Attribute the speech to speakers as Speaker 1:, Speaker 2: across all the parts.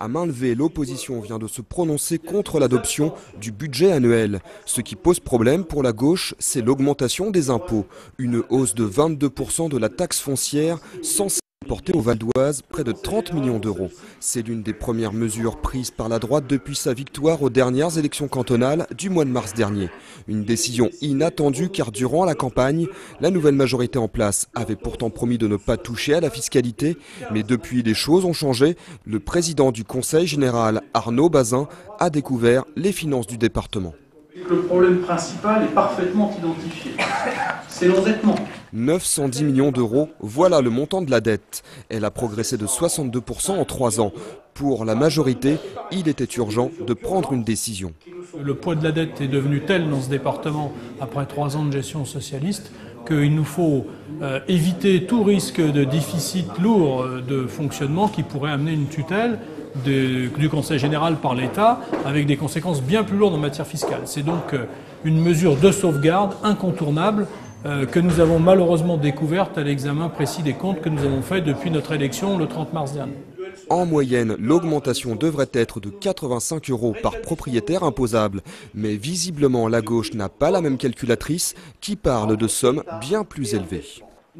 Speaker 1: À main levée, l'opposition vient de se prononcer contre l'adoption du budget annuel. Ce qui pose problème pour la gauche, c'est l'augmentation des impôts. Une hausse de 22% de la taxe foncière censée apporter au Val d'Oise près de 30 millions d'euros. C'est l'une des premières mesures prises par la droite depuis sa victoire aux dernières élections cantonales du mois de mars dernier. Une décision inattendue car durant la campagne, la nouvelle majorité en place avait pourtant promis de ne pas toucher à la fiscalité. Mais depuis, les choses ont changé. Le président du Conseil général, Arnaud Bazin, a découvert les finances du département.
Speaker 2: Le problème principal est parfaitement identifié. C'est l'endettement.
Speaker 1: 910 millions d'euros, voilà le montant de la dette. Elle a progressé de 62% en 3 ans. Pour la majorité, il était urgent de prendre une décision.
Speaker 3: Le poids de la dette est devenu tel dans ce département, après 3 ans de gestion socialiste, qu'il nous faut éviter tout risque de déficit lourd de fonctionnement qui pourrait amener une tutelle du Conseil général par l'État, avec des conséquences bien plus lourdes en matière fiscale. C'est donc une mesure de sauvegarde incontournable que nous avons malheureusement découverte à l'examen précis des comptes que nous avons fait depuis notre élection le 30 mars dernier.
Speaker 1: En moyenne, l'augmentation devrait être de 85 € par propriétaire imposable. Mais visiblement, la gauche n'a pas la même calculatrice qui parle de sommes bien plus élevées.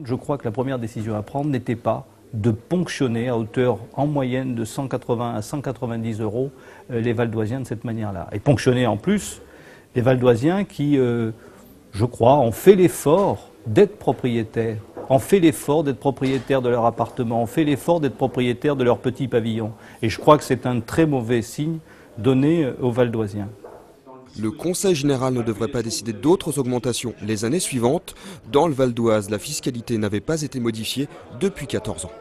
Speaker 4: Je crois que la première décision à prendre n'était pas de ponctionner à hauteur en moyenne de 180 à 190 € les Valdoisiens de cette manière-là. Et ponctionner en plus les Valdoisiens qui, je crois, ont fait l'effort d'être propriétaires, ont fait l'effort d'être propriétaires de leur appartement, ont fait l'effort d'être propriétaires de leur petit pavillon. Et je crois que c'est un très mauvais signe donné aux Valdoisiens.
Speaker 1: Le Conseil général ne devrait pas décider d'autres augmentations les années suivantes. Dans le Val d'Oise, la fiscalité n'avait pas été modifiée depuis 14 ans.